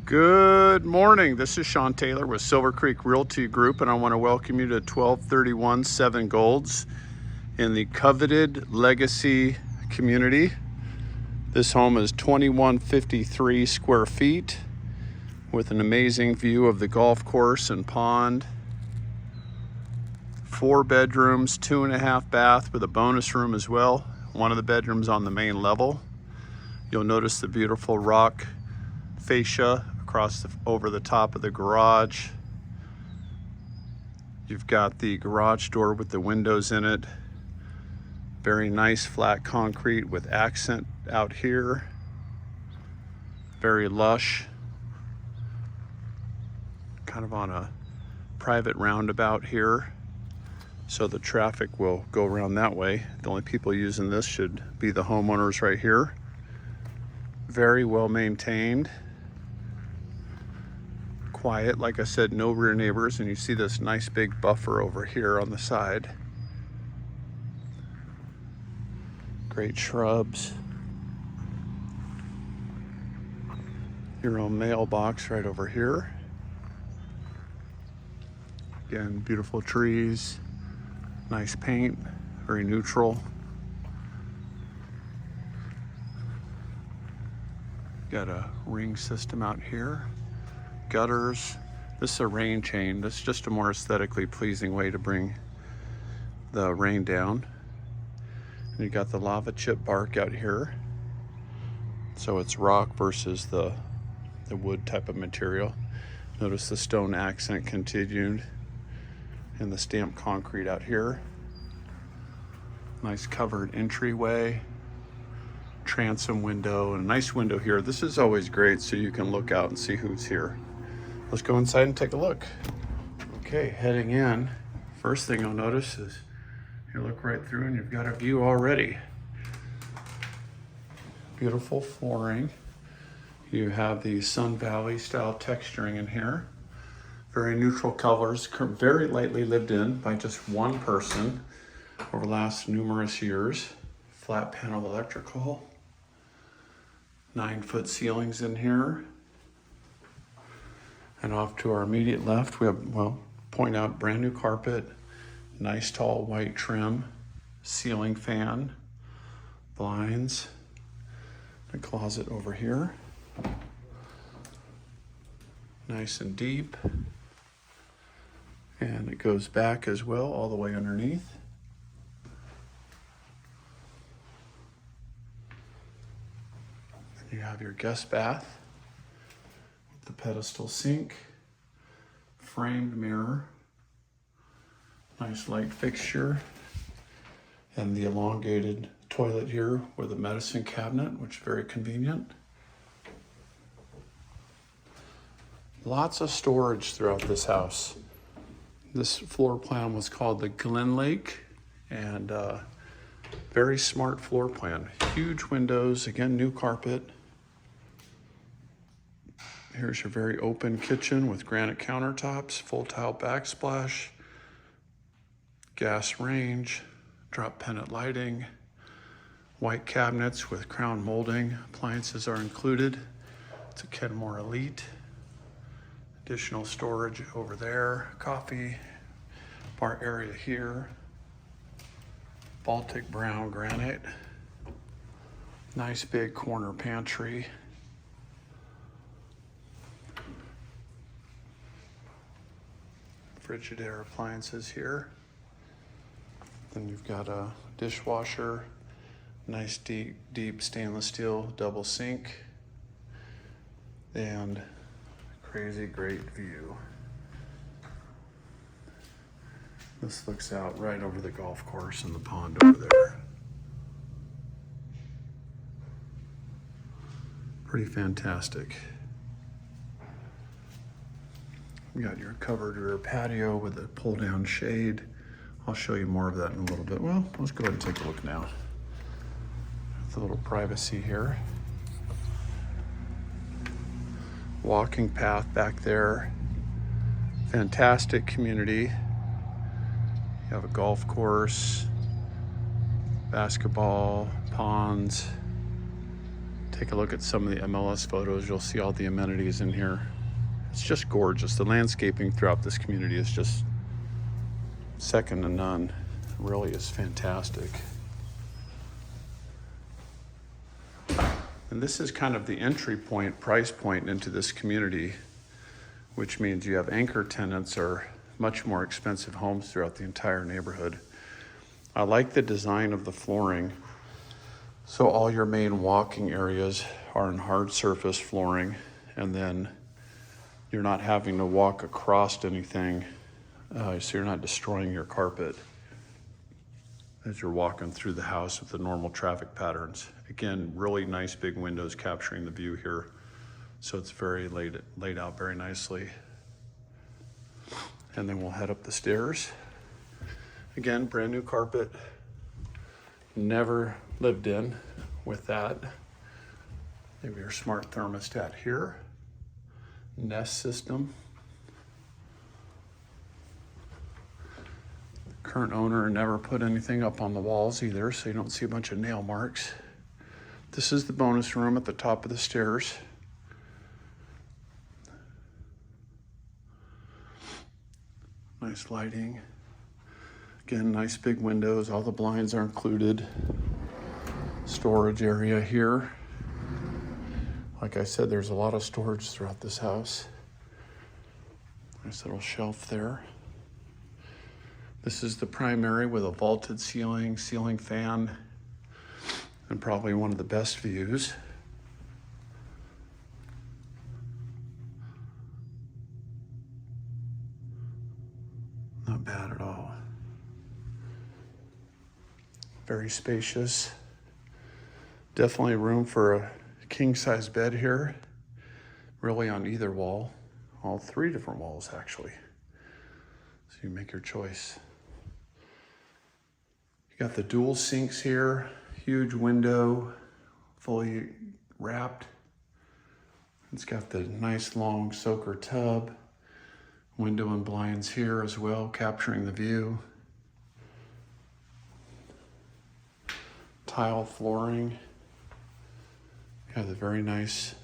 Good morning. This is Sean Taylor with Silver Creek Realty Group, and I want to welcome you to 1231 7 Golds in the Coveted Legacy Community. This home is 2153 square feet with an amazing view of the golf course and pond. 4 bedrooms, 2.5 bath with a bonus room as well. One of the bedrooms on the main level. You'll notice the beautiful rock fascia over the top of the garage. You've got the garage door with the windows in it. Very nice flat concrete with accent out here. Very lush. Kind of on a private roundabout here, so the traffic will go around that way. The only people using this should be the homeowners right here. Very well maintained. Quiet, like I said, no rear neighbors, and you see this nice big buffer over here on the side. Great shrubs. Your own mailbox right over here. Again, beautiful trees, nice paint, very neutral. Got a ring system out here. Gutters. This is a rain chain. That's just a more aesthetically pleasing way to bring the rain down. And you got the lava chip bark out here. So it's rock versus the wood type of material. Notice the stone accent continued and the stamped concrete out here. Nice covered entryway. Transom window and a nice window here. This is always great so you can look out and see who's here. Let's go inside and take a look. Okay, heading in, first thing you'll notice is you look right through and you've got a view already. Beautiful flooring. You have the Sun Valley style texturing in here. Very neutral colors, very lightly lived in by just one person over the last numerous years. Flat panel electrical. 9-foot ceilings in here. And off to our immediate left, we have, point out brand new carpet, nice tall white trim, ceiling fan, blinds, a closet over here. Nice and deep. And it goes back as well, all the way underneath. You have your guest bath with the pedestal sink, framed mirror, nice light fixture, and the elongated toilet here with a medicine cabinet, which is very convenient. Lots of storage throughout this house. This floor plan was called the Glen Lake, and very smart floor plan. Huge windows, again, new carpet. Here's your very open kitchen with granite countertops, full tile backsplash, gas range, drop pendant lighting, white cabinets with crown molding. Appliances are included. It's a Kenmore Elite. Additional storage over there, coffee bar area here, Baltic brown granite, nice big corner pantry. Frigidaire appliances here. Then you've got a dishwasher, nice deep stainless steel double sink, and crazy great view. This looks out right over the golf course and the pond over there. Pretty fantastic. You got your covered rear patio with a pull down shade. I'll show you more of that in a little bit. Well, let's go ahead and take a look now. With a little privacy here. Walking path back there. Fantastic community. You have a golf course, basketball, ponds, Take a look at some of the MLS photos. You'll see all the amenities in here. It's just gorgeous. The landscaping throughout this community is just second to none. It really is fantastic. And this is kind of the entry point, price point into this community, which means you have anchor tenants or much more expensive homes throughout the entire neighborhood. I like the design of the flooring. So all your main walking areas are in hard surface flooring, and then you're not having to walk across anything, so you're not destroying your carpet as you're walking through the house with the normal traffic patterns. Again, really nice big windows capturing the view here. So it's very laid out very nicely. And then we'll head up the stairs. Again, brand new carpet. Never lived in with that. Maybe your smart thermostat here. Nest system. Current owner never put anything up on the walls either, so you don't see a bunch of nail marks. This is the bonus room at the top of the stairs. Nice lighting. Again, nice big windows. All the blinds are included. Storage area here. Like I said, there's a lot of storage throughout this house. Nice little shelf there. This is the primary with a vaulted ceiling fan, and probably one of the best views. Not bad at all. Very spacious. Definitely room for a king-size bed here, really on either wall. All three different walls, actually. So you make your choice. You got the dual sinks here, huge window, fully wrapped. It's got the nice long soaker tub, window and blinds here as well, capturing the view. Tile flooring. You have the very nice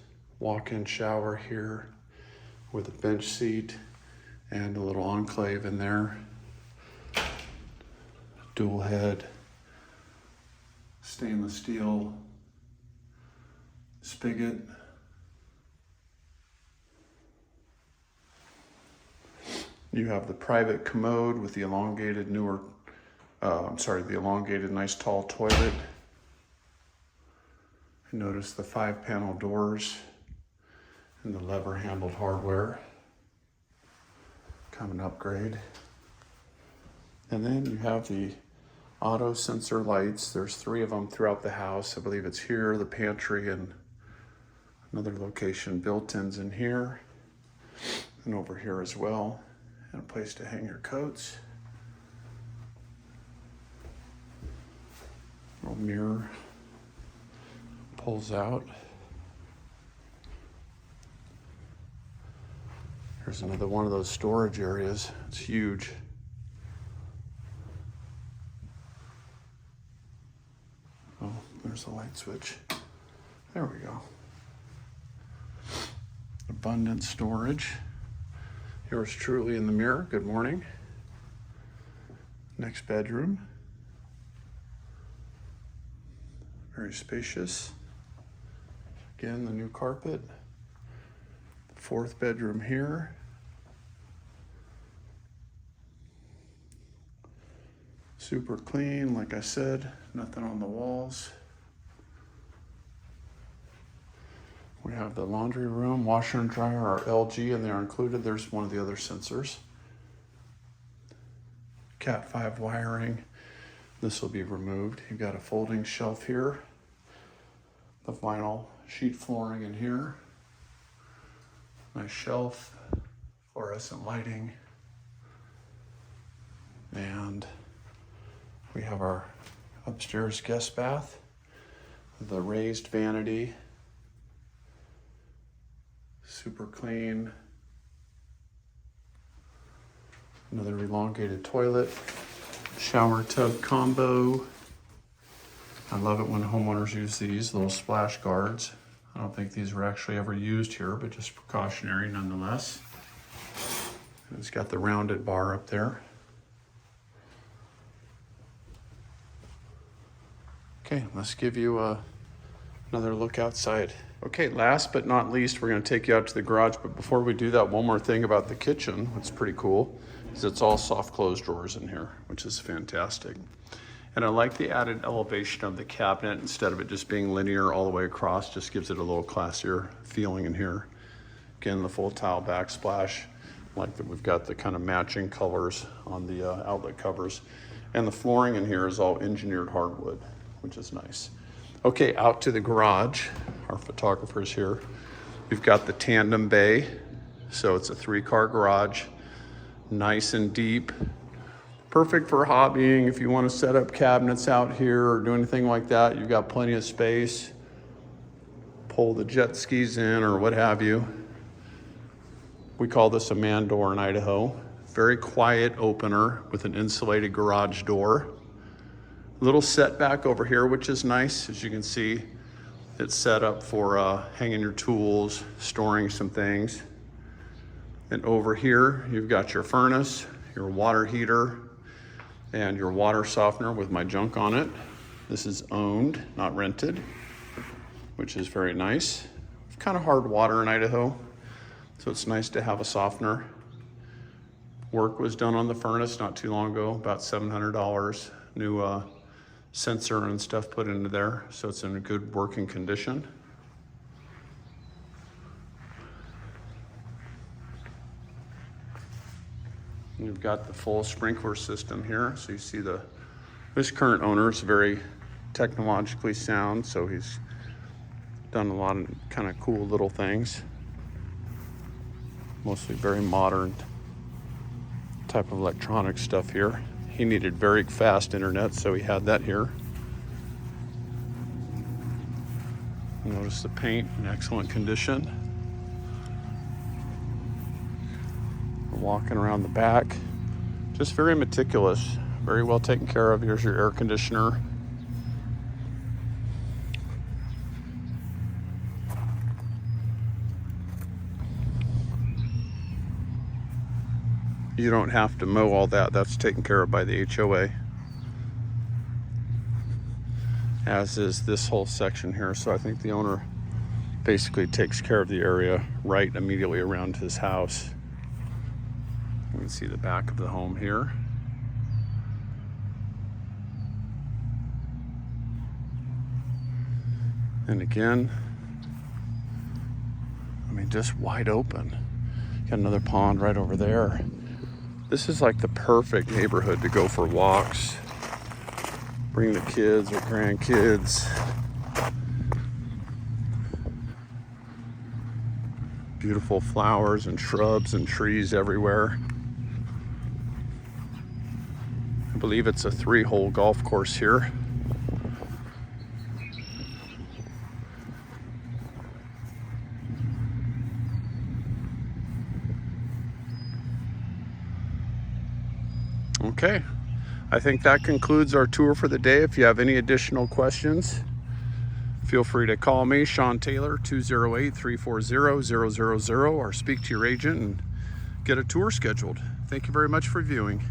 walk-in shower here with a bench seat and a little enclave in there. Dual head, stainless steel spigot. You have the private commode with the elongated the elongated nice tall toilet. Notice the 5-panel doors and the lever handled hardware. Common upgrade. And then you have the auto sensor lights. There's 3 of them throughout the house. I believe it's here, the pantry, and another location. Built-ins in here and over here as well. And a place to hang your coats. Little mirror pulls out. Here's another one of those storage areas. It's huge. Oh, there's the light switch. There we go. Abundant storage. Yours truly in the mirror. Good morning. Next bedroom. Very spacious. Again, the new carpet. 4th bedroom here. Super clean, like I said, nothing on the walls. We have the laundry room, washer and dryer are LG and they are included. There's one of the other sensors. Cat 5 wiring. This will be removed. You've got a folding shelf here. The vinyl sheet flooring in here. Nice shelf, fluorescent lighting. And we have our upstairs guest bath, the raised vanity. Super clean. Another elongated toilet. Shower tub combo. I love it when homeowners use these little splash guards. I don't think these were actually ever used here, but just precautionary nonetheless. It's got the rounded bar up there. Okay, let's give you another look outside. Okay, last but not least, we're gonna take you out to the garage, but before we do that, one more thing about the kitchen, what's pretty cool, is it's all soft close drawers in here, which is fantastic. And I like the added elevation of the cabinet. Instead of it just being linear all the way across, just gives it a little classier feeling in here. Again, the full tile backsplash. I like that we've got the kind of matching colors on the outlet covers. And the flooring in here is all engineered hardwood, which is nice. Okay, out to the garage. Our photographer's here. We've got the tandem bay. So it's a 3-car garage, nice and deep. Perfect for hobbying. If you want to set up cabinets out here or do anything like that, you've got plenty of space. Pull the jet skis in or what have you. We call this a man door in Idaho. Very quiet opener with an insulated garage door. Little setback over here, which is nice. As you can see, it's set up for hanging your tools, storing some things. And over here, you've got your furnace, your water heater, and your water softener with my junk on it. This is owned, not rented, which is very nice. It's kind of hard water in Idaho, so it's nice to have a softener. Work was done on the furnace not too long ago, about $700. New sensor and stuff put into there, so it's in a good working condition. You've got the full sprinkler system here. So you see this current owner is very technologically sound, so he's done a lot of kind of cool little things. Mostly very modern type of electronic stuff here. He needed very fast internet, so he had that here. Notice the paint in excellent condition. Walking around the back, just very meticulous, very well taken care of. Here's your air conditioner. You don't have to mow all that. That's taken care of by the HOA. As is this whole section here. So I think the owner basically takes care of the area right immediately around his house. You can see the back of the home here. And again, I mean, just wide open. Got another pond right over there. This is like the perfect neighborhood to go for walks. Bring the kids or grandkids. Beautiful flowers and shrubs and trees everywhere. I believe it's a 3-hole golf course here. Okay, I think that concludes our tour for the day. If you have any additional questions, feel free to call me, Sean Taylor, 208-340-0000, or speak to your agent and get a tour scheduled. Thank you very much for viewing.